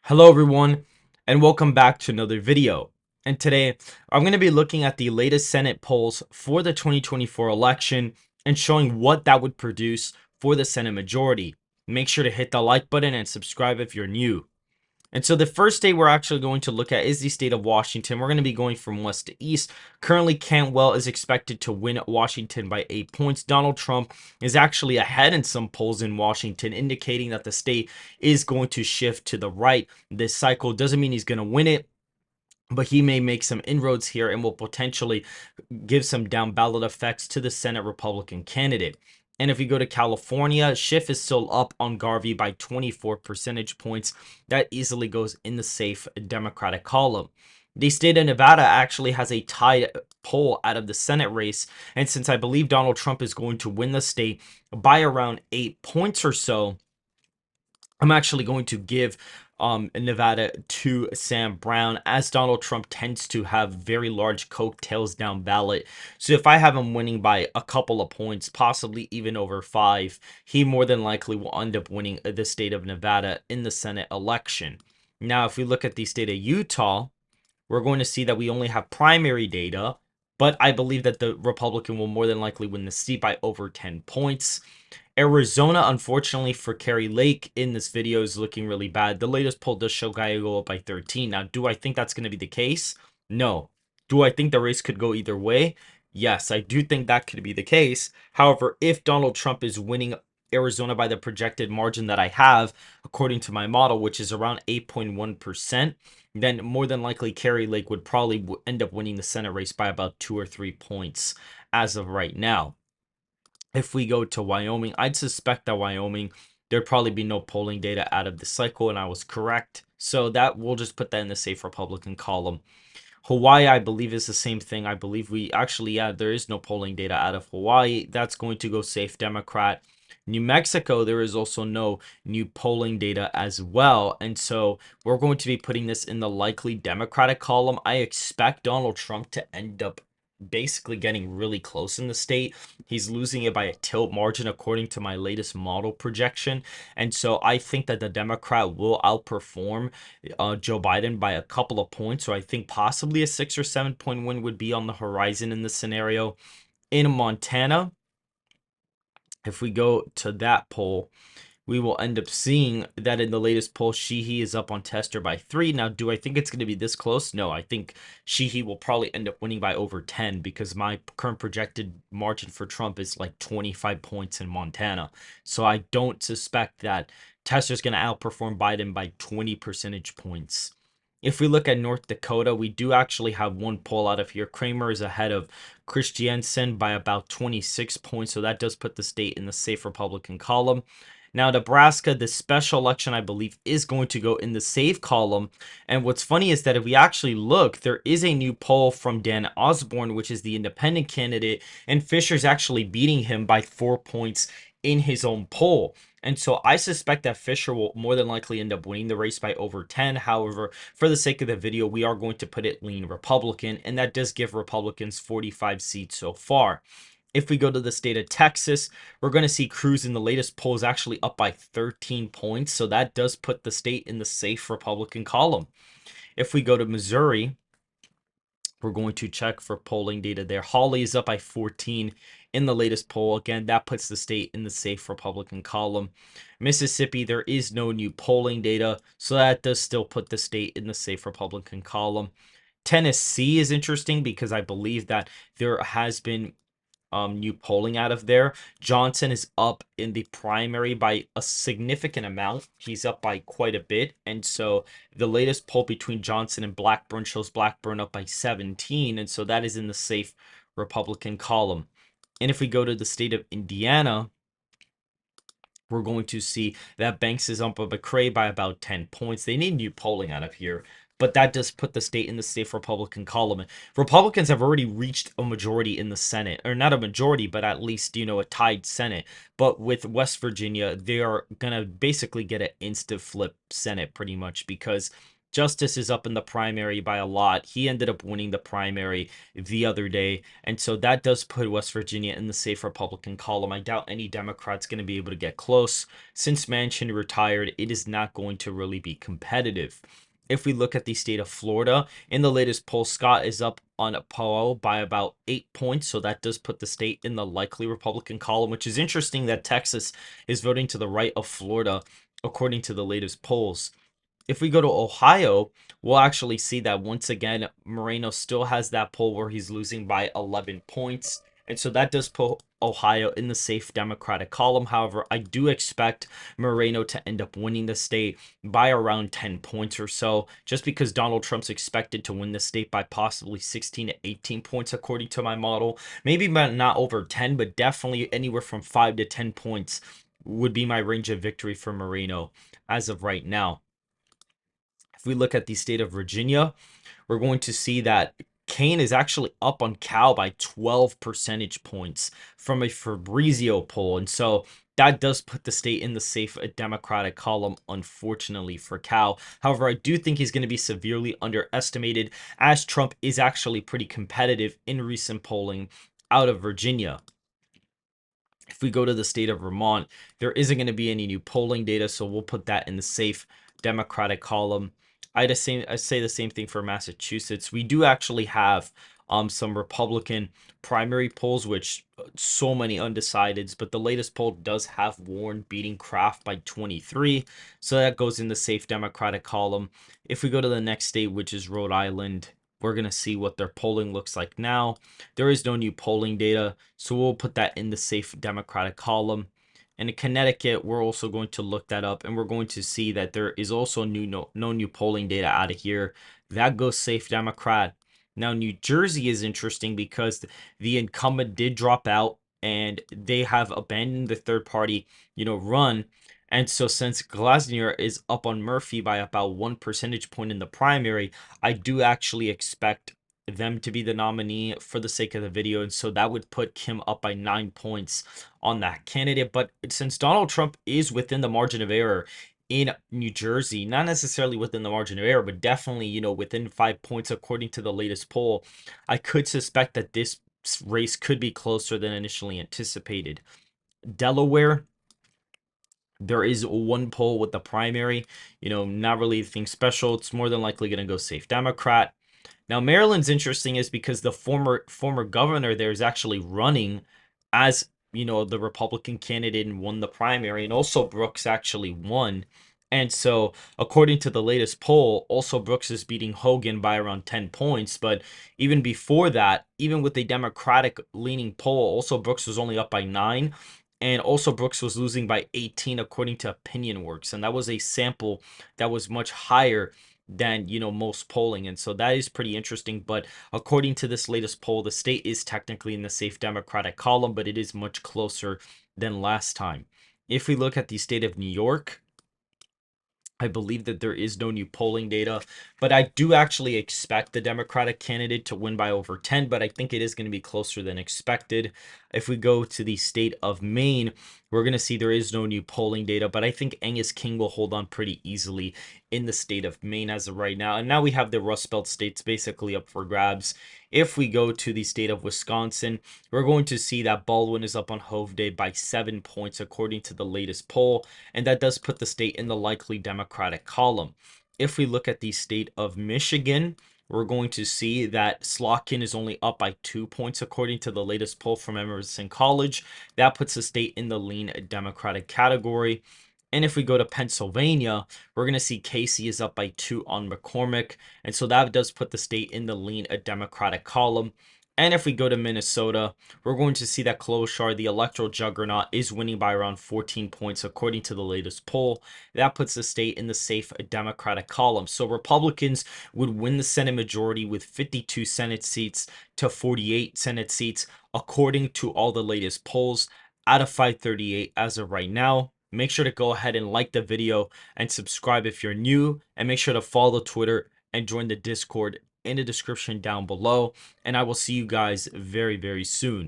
Hello everyone, and welcome back to another video. And today, I'm going to be looking at the latest Senate polls for the 2024 election and showing what that would produce for the Senate majority. Make sure to hit the like button and subscribe if you're new. And so the first state we're actually going to look at is the state of Washington. We're going to be going from west to east. Currently, Cantwell is expected to win Washington by 8 points. Donald Trump is actually ahead in some polls in Washington, indicating that the state is going to shift to the right this cycle. Doesn't mean he's going to win it, but he may make some inroads here and will potentially give some down ballot effects to the Senate Republican candidate. And if we go to California, Schiff is still up on Garvey by 24 percentage points. That easily goes in the safe Democratic column. The state of Nevada actually has a tied poll out of the Senate race. And since I believe Donald Trump is going to win the state by around 8 points or so, I'm actually going to give Nevada to Sam Brown, as Donald Trump tends to have very large coattails down ballot. So if I have him winning by a couple of points, possibly even over 5, he more than likely will end up winning the state of Nevada in the Senate election. Now, if we look at the state of Utah, we're going to see that we only have primary data, but I believe that the Republican will more than likely win the seat by over 10 points. Arizona, unfortunately for Kari Lake in this video, is looking really bad. The latest poll does show Gallego up by 13. Now, do I think that's going to be the case? No. Do I think the race could go either way? Yes, I do think that could be the case. However, if Donald Trump is winning Arizona by the projected margin that I have, according to my model, which is around 8.1%, then more than likely Kari Lake would probably end up winning the Senate race by about 2 or 3 points as of right now. If we go to Wyoming, I'd suspect that Wyoming, there'd probably be no polling data out of the cycle, and I was correct. So that we'll just put that in the safe Republican column. Hawaii, I believe, is the same thing. I believe we actually, yeah, there is no polling data out of Hawaii. That's going to go safe Democrat. New Mexico, there is also no new polling data as well. And so we're going to be putting this in the likely Democratic column. I expect Donald Trump to end up basically getting really close in the state. He's losing it by a tilt margin according to my latest model projection. And so I think that the Democrat will outperform Joe Biden by a couple of points. So I think possibly a 6 or 7 point win would be on the horizon in this scenario. In Montana, if we go to that poll, we will end up seeing that in the latest poll, Sheehy is up on Tester by 3. Now, do I think it's going to be this close? No, I think Sheehy will probably end up winning by over 10 because my current projected margin for Trump is like 25 points in Montana. So I don't suspect that Tester's going to outperform Biden by 20 percentage points. If we look at North Dakota, we do actually have one poll out of here. Kramer is ahead of Christiansen by about 26 points, so that does put the state in the safe Republican column. Now, Nebraska, the special election, I believe, is going to go in the safe column. And what's funny is that if we actually look, there is a new poll from Dan Osborne, which is the independent candidate, and Fisher's actually beating him by 4 points in his own poll. And so I suspect that Fisher will more than likely end up winning the race by over 10. However, for the sake of the video, we are going to put it lean Republican, and that does give Republicans 45 seats so far. If we go to the state of Texas, we're going to see Cruz in the latest polls actually up by 13 points. So that does put the state in the safe Republican column. If we go to Missouri, we're going to check for polling data there. Hawley is up by 14 in the latest poll. Again, that puts the state in the safe Republican column. Mississippi, there is no new polling data, so that does still put the state in the safe Republican column. Tennessee is interesting because I believe that there has been new polling out of there. Johnson is up in the primary by a significant amount. He's up by quite a bit. And so the latest poll between Johnson and Blackburn shows Blackburn up by 17. And so that is in the safe Republican column. And if we go to the state of Indiana, we're going to see that Banks is up by McCrae by about 10 points. They need new polling out of here, but that does put the state in the safe Republican column. Republicans have already reached a majority in the Senate, or not a majority, but at least, a tied Senate. But with West Virginia, they are going to basically get an instant flip Senate pretty much because Justice is up in the primary by a lot. He ended up winning the primary the other day. And so that does put West Virginia in the safe Republican column. I doubt any Democrat's going to be able to get close. Since Manchin retired, it is not going to really be competitive. If we look at the state of Florida, in the latest poll, Scott is up on Powell by about 8 points. So that does put the state in the likely Republican column, which is interesting that Texas is voting to the right of Florida, according to the latest polls. If we go to Ohio, we'll actually see that once again, Moreno still has that poll where he's losing by 11 points. And so that does put Ohio in the safe Democratic column. However, I do expect Moreno to end up winning the state by around 10 points or so, just because Donald Trump's expected to win the state by possibly 16 to 18 points, according to my model. Maybe not over 10, but definitely anywhere from 5 to 10 points would be my range of victory for Moreno as of right now. If we look at the state of Virginia, we're going to see that Kane is actually up on Cal by 12 percentage points from a Fabrizio poll. And so that does put the state in the safe Democratic column, unfortunately, for Cal. However, I do think he's going to be severely underestimated, as Trump is actually pretty competitive in recent polling out of Virginia. If we go to the state of Vermont, there isn't going to be any new polling data, so we'll put that in the safe Democratic column. I say the same thing for Massachusetts. We do actually have some Republican primary polls, which so many undecideds, but the latest poll does have Warren beating Kraft by 23, so that goes in the safe Democratic column. If we go to the next state, which is Rhode Island, we're going to see what their polling looks like now. There is no new polling data, so we'll put that in the safe Democratic column. And in Connecticut, we're also going to look that up, and we're going to see that there is also no new polling data out of here. That goes safe Democrat. Now, New Jersey is interesting because the incumbent did drop out, and they have abandoned the third party, run. And so since Glasnier is up on Murphy by about 1 percentage point in the primary, I do actually expect them to be the nominee for the sake of the video. And so that would put Kim up by 9 points on that candidate. But since Donald Trump is within the margin of error in New Jersey, not necessarily within the margin of error, but definitely, within 5 points according to the latest poll, I could suspect that this race could be closer than initially anticipated. Delaware, there is one poll with the primary, not really anything special. It's more than likely going to go safe Democrat. Now, Maryland's interesting is because the former governor there is actually running as, the Republican candidate and won the primary, and also Brooks actually won. And so, according to the latest poll, also Brooks is beating Hogan by around 10 points. But even before that, even with a Democratic leaning poll, also Brooks was only up by 9. And also Brooks was losing by 18 according to OpinionWorks. And that was a sample that was much higher than most polling, and so that is pretty interesting. But according to this latest poll, the state is technically in the safe Democratic column, but it is much closer than last time. If we look at the state of New York, I believe that there is no new polling data, but I do actually expect the Democratic candidate to win by over 10, but I think it is going to be closer than expected. If we go to the state of Maine, we're going to see there is no new polling data, but I think Angus King will hold on pretty easily in the state of Maine as of right now. And now we have the Rust Belt states basically up for grabs. If we go to the state of Wisconsin, we're going to see that Baldwin is up on Hovde by 7 points according to the latest poll, and that does put the state in the likely Democratic column. If we look at the state of Michigan, we're going to see that Slotkin is only up by 2 points according to the latest poll from Emerson College. That puts the state in the lean Democratic category. And if we go to Pennsylvania, we're going to see Casey is up by 2 on McCormick. And so that does put the state in the lean Democratic column. And if we go to Minnesota, we're going to see that Klobuchar, the electoral juggernaut, is winning by around 14 points according to the latest poll. That puts the state in the safe Democratic column. So Republicans would win the Senate majority with 52 Senate seats to 48 Senate seats according to all the latest polls out of 538 as of right now. Make sure to go ahead and like the video and subscribe if you're new, and make sure to follow Twitter and join the Discord in the description down below. And I will see you guys very, very soon.